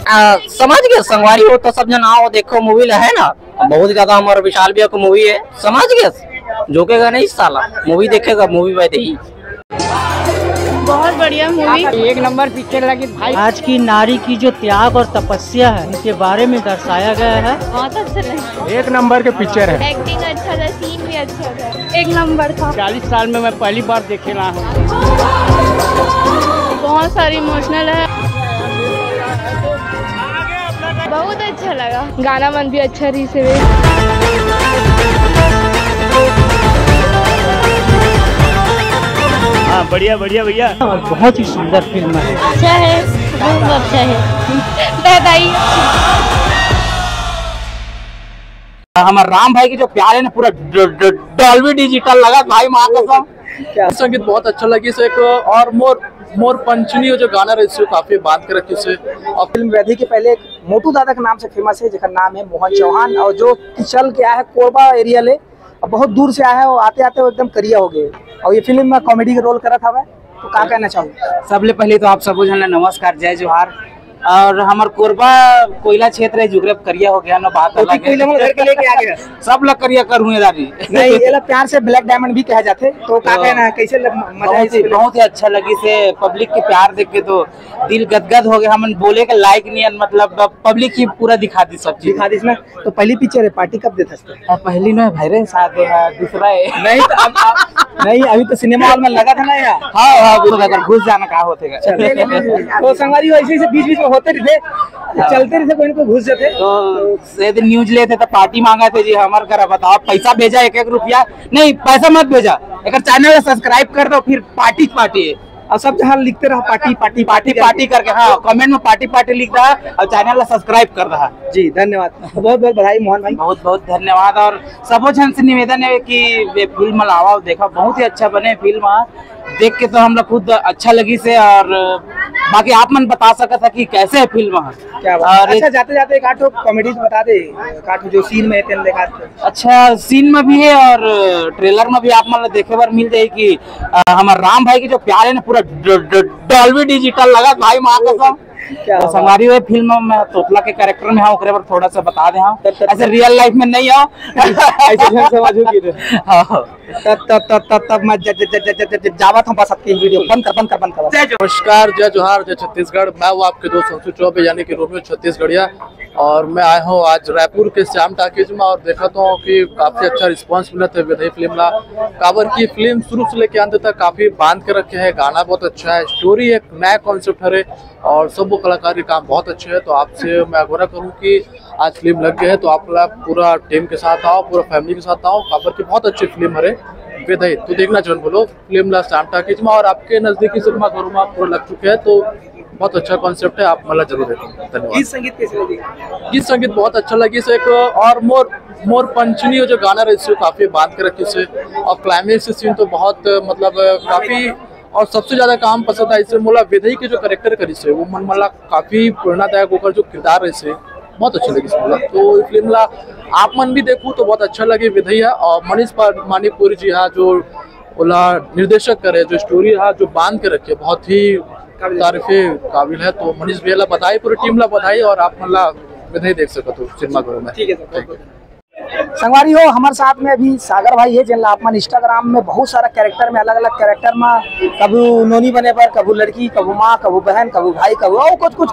समझ गए संगवारी हो तो सब जन आओ देखो मूवी है ना, बहुत ज्यादा हमारे विशाल भैया को मूवी है, समझ गए झोंकेगा नहीं साला, मूवी देखेगा मूवी वैसे ही। बहुत बढ़िया मूवी, एक नंबर पिक्चर लगी भाई। आज की नारी की जो त्याग और तपस्या है उनके बारे में दर्शाया गया है। बहुत अच्छा लगा, एक नंबर के पिक्चर है। एक्टिंग अच्छा था, सीन भी अच्छा था, एक नंबर था। 40 साल में मैं पहली बार देखे रहा हूँ। बहुत सारी इमोशनल है, बहुत अच्छा लगा, गाना मन भी अच्छा रही से। हाँ बढ़िया बढ़िया भैया, और बहुत ही सुंदर फिल्म है। अच्छा है, बहुत अच्छा है, बताइए। हमारे राम भाई की जो प्यार है ना पूरा डॉल्बी डिजिटल लगा भाई, माँ कसम। संगीत बहुत अच्छा लगी से एक और मोर पंचनी जो गाना रही काफी बांध के रखी से। और फिल्म वैधी के पहले एक मोटू दादा के नाम से फेमस है, जिसका नाम है मोहन चौहान, और जो चल के आया है कोरबा एरिया ले, और बहुत दूर से आया है, और आते आते वो एकदम करिया हो गए, और ये फिल्म में कॉमेडी का रोल करा था। तो क्या कहना चाहूँगा? सबले पहले तो आप सब जन नमस्कार, जय जोहार। और हमार कोरबा कोयला क्षेत्र है, जुगरेब करिया हो गया ना, बात अलग है। कोयला घर के लेके आ गया सब लोग करिया कर हुए दादी नहीं, ये लोग प्यार से ब्लैक डायमंड भी कहे जाते। तो क्या कहना है, कैसे मजा? बहुत ही अच्छा लगी से, पब्लिक के प्यार देख के तो दिल गदगद हो गया। हम बोले के लाइक नहीं, मतलब पब्लिक ही पूरा दिखा दी, सब चीज दिखा दी इसमें। तो पहली पिक्चर है, पार्टी कब देता? पहली ना भाई साथ दूसरा है नहीं तो नहीं, अभी तो सिनेमा हॉल में लगा था ना यार। हाँ, घुस जाना कहा होते। तो संगवारी ऐसे बीच बीच में होते रहते, चलते रहते, कोई ना कोई घुस जाते। तो न्यूज लेते तो पार्टी मांगा थे जी, हमारे करा बताओ पैसा भेजा 1-1 रुपया नहीं, पैसा मत भेजा, एक चैनल सब्सक्राइब कर दो, फिर पार्टी पार्टी है। और सब जहाँ लिखते रहा पार्टी पार्टी पार्टी पार्टी करके, हाँ कमेंट में पार्टी पार्टी लिख रहा और चैनल सब्सक्राइब कर रहा। जी धन्यवाद, बहुत बहुत बधाई मोहन भाई, बहुत बहुत धन्यवाद। और सबो जन से निवेदन है कि ये फिल्म लावा देखा, बहुत ही अच्छा बने फिल्म, देख के तो हम लोग खुद अच्छा लगी से। और बाकी आप मन बता सकता था कि कैसे है फिल्म क्या बात? अच्छा जाते जाते एक आठो कॉमेडी बता दे, काटो जो सीन में है देखा। अच्छा सीन में भी है और ट्रेलर में भी आप मन देखे बार मिल जाए कि हमारे राम भाई की जो प्यार है ना पूरा डॉल्बी डिजिटल लगा भाई, माँ कसम। तो हमारी वो फिल्म में तोतला के कैरेक्टर में हाँ, पर थोड़ा सा बता दे। हाँ ऐसे रियल लाइफ में नहीं आओ ऐसे समझोगी। तब मैं जावत हूँ, बस आपकी वीडियो बंद कर। नमस्कार, जय जोहार, जय छत्तीसगढ़। मैं वो आपके दोस्त अंशु चौबे यानी कि रोमियो छत्तीसगढ़िया, और मैं आया हूँ आज रायपुर के श्याम टाकीज में, और देखा तो कि काफी अच्छा रिस्पांस मिला था विधई फिल्म ला। काबर की फिल्म शुरू से लेके अंत तक काफी बांध के रखे है, गाना बहुत अच्छा है, स्टोरी एक नया कॉन्सेप्ट है, और सब वो कलाकारी काम बहुत अच्छे है। तो आपसे मैं आग्रह करूँ कि आज फिल्म लग गए है तो आप पूरा टीम के साथ आओ, पूरा फैमिली के साथ आओ। काबर की बहुत अच्छी फिल्म है विधई, तो देखना जरूर बोलो फिल्म ला श्याम टाकीज में, और आपके नजदीकी सिनेमा घरों में पूरा लग चुके हैं। तो बहुत अच्छा कॉन्सेप्ट है, आप मतलब जरूर देखो। धन्यवाद। गीत संगीत कैसे लगी? गीत संगीत बहुत अच्छा लगी से, एक और मोर पंचनी जो गाना रही काफी बांध के रखी से, और क्लाइमेक्स सीन तो बहुत मतलब काफी, और सबसे ज्यादा काम पसंद आई से मोला विधई के जो कैरेक्टर करी से, वो मन मला काफी प्रेरणादायक होकर जो किरदार रहे से बहुत अच्छी लगी मोला। तो फिल्म ला आप मन भी देखो तो बहुत अच्छा लगे विधई है। और मनीष मानिकपुरी जी हाँ जो ओला निर्देशक करे, जो स्टोरी है जो बांध के रखे, बहुत ही तारीफे काबिल है। तो मनीष भैया ला बधाई, पूरी टीम ला बधाई, और आप मतलब विधई देख सकते हो सिनेमा घरों में। ठीक है संगवारी हो, हमारे साथ में अभी सागर भाई है, जिनला आप इंस्टाग्राम में बहुत सारा कैरेक्टर में, अलग अलग कैरेक्टर में, कभी नोनी बने पर, कभी लड़की, कभी माँ, कभी बहन, कभी भाई, कभी कुछ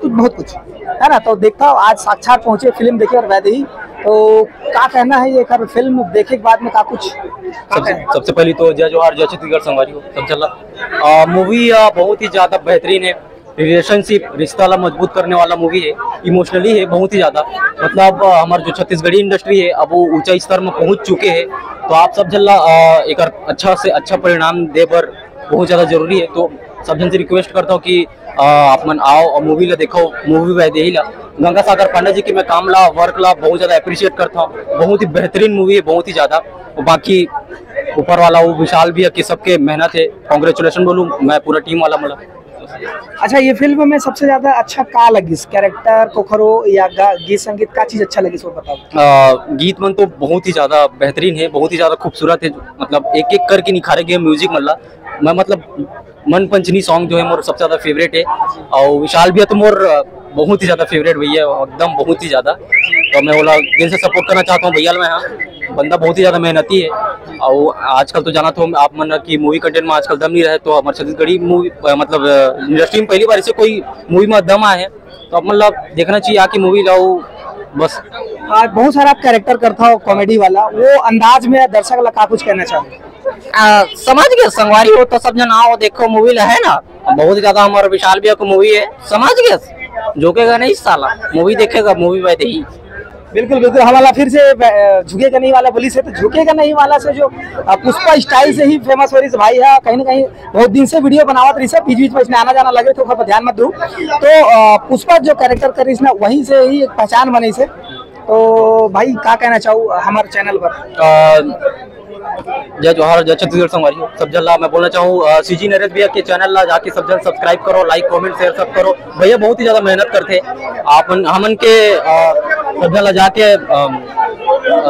बहुत कुछ है ना। तो देखता हूँ आज साक्षात पहुंचे फिल्म देखे और वैसे ही, तो क्या कहना है ये कर फिल्म देखे के बाद में, क्या कुछ सबसे पहले तो जय जोहार, जय छत्तीसगढ़ संगवारी हो सब चल। मूवी बहुत ही ज्यादा बेहतरीन है, रिलेशनशिप रिश्ता ला मजबूत करने वाला मूवी है, इमोशनली है बहुत ही ज्यादा। मतलब हमारे जो छत्तीसगढ़ी इंडस्ट्री है अब वो ऊंचाई स्तर में पहुंच चुके हैं, तो आप सब जल्ला एक अच्छा से अच्छा परिणाम दे पर बहुत ज्यादा जरूरी है। तो सब जन से रिक्वेस्ट करता हूँ कि आप मन आओ और मूवी ला देखो, मूवी वैसे ही ला। गंगा सागर पांडे जी की मैं काम ला वर्क ला बहुत ज्यादा अप्रिशिएट करता हूँ, बहुत ही बेहतरीन मूवी है, बहुत ही ज्यादा। बाकी ऊपर वाला वो विशाल भी है कि सबके मेहनत है, कांग्रेचुलेशन बोलूँ मैं पूरा टीम वाला मला। अच्छा ये फिल्म में सबसे ज्यादा अच्छा का लगी, कैरेक्टर कोखरो या गीत संगीत, का चीज अच्छा लगी सो बताओ। गीत मन तो बहुत ही ज्यादा बेहतरीन है, बहुत ही ज्यादा खूबसूरत है, मतलब एक एक करके निखारे गए म्यूजिक मल्ला। मैं मतलब मन पंचनी सॉन्ग जो है मोर सबसे ज्यादा फेवरेट है, और विशाल भी है तो मोर बहुत ही ज्यादा फेवरेट भैया, एकदम बहुत ही ज्यादा। तो मैं बोला दिल से सपोर्ट करना चाहता हूँ भैया। मैं यहाँ बंदा बहुत ही ज्यादा मेहनती है, और आजकल तो जाना तो आप मन की मूवी कंटेंट में आजकल दम नहीं रहे, तो हमारे छत्तीसगढ़ी मूवी मतलब इंडस्ट्री में पहली बार ऐसे कोई मूवी में दम आए हैं, तो अब मतलब देखना चाहिए आके मूवी लाओ बस। बहुत सारा कैरेक्टर करता हो कॉमेडी वाला, वो अंदाज में दर्शक ला का कुछ कहना चाहते? समझ गए संगवारी हो तो सब जन आओ देखो मूवी है ना, बहुत ज्यादा हमारा विशाल भैया को मूवी है, समझ गए झुकेगा नहीं साला, मूवी देखेगा मूवी में ही। बिल्कुल बिल्कुल, हमारा फिर से झुकेगा नहीं वाला बोली से, तो झुकेगा नहीं वाला से जो पुष्पा स्टाइल से ही फेमस हो रही है भाई है, कहीं ना कहीं बहुत दिन से वीडियो बनावत रही, सब बीच बीच में इसमें आना जाना लगे तो खबर ध्यान मत दू। तो पुष्पा जो कैरेक्टर कर रही है वहीं से ही एक पहचान बनी से, तो भाई क्या कहना चाहूँ हमारे चैनल पर? जय जोहार, जय छत्तीसगढ़ संगवारी हो सब जन ला मैं बोलना चाहूँ सीजी नरेश भैया के चैनल ला जाके सब जन सब्सक्राइब करो, लाइक कमेंट शेयर सब करो। भैया बहुत ही ज्यादा मेहनत करते, आप हमन के सब जन ला जाके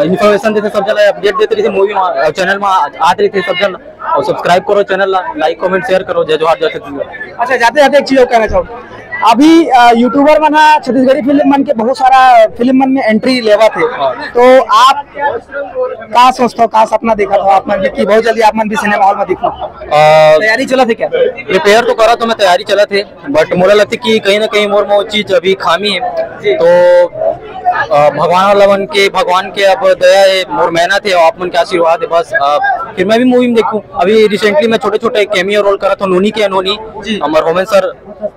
इन्फॉर्मेशन देते, सब जन अपडेट देते रहे मूवी चैनल में आते रहे सब जन, और सब्सक्राइब करो चैनल ला, लाइक कमेंट शेयर करो। जय जोहार, जय छत्तीसगढ़। अच्छा, जाते जाते एक चीज कहना चाहूँ, अभी यूट्यूबर मन छत्तीसगढ़ी फिल्म मन के बहुत सारा फिल्म मन में एंट्री लेवा थे, तो आप क्या सोचते हो, क्या सपना देखा था आप मन की बहुत जल्दी आप मन भी सिनेमा हॉल में दिखो? तैयारी चला थे क्या? प्रिपेयर तो करा तो मैं तैयारी चला थे, बट मोला लगता कि कहीं ना कहीं मोर में वो चीज अभी खामी है, तो भगवान के अब दया है, मोर मेहनत है, आप मन के आशीर्वाद है बस। फिर मैं भी मूवी में देखूं, अभी रिसेंटली मैं छोटे छोटे कैमियो रोल करा था, नोनी के नोनी हमारे human sir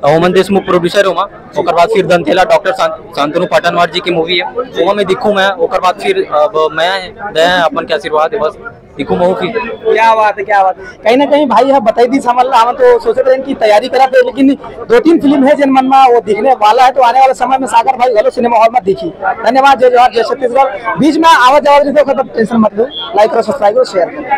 human Deshmukh producer हो, ओकर बाद फिर दंतेला डॉक्टर शांतनु पाटनवार जी की मूवी है, वो में दिखूं मैं, ओकर बाद फिर अब मैं दया है अपन के आशीर्वाद है बस, दिखूं मैं फिर। क्या बात है, क्या बात। कहीं ना कहीं भाई है बताई दी समझ ला, हम तो सोचे थे कि तैयारी करा थे, लेकिन 2-3 फिल्म है जिन मन में वो दिखने वाला है, तो आने वाले समय में सागर भाई हेलो सिनेमा हॉल में दिखी। धन्यवाद, जय जोहार, जय छत्तीसगढ़। बीच में आवाज आवाज टेंशन मत लो, लाइक करो, सब्सक्राइब करो, शेयर करो।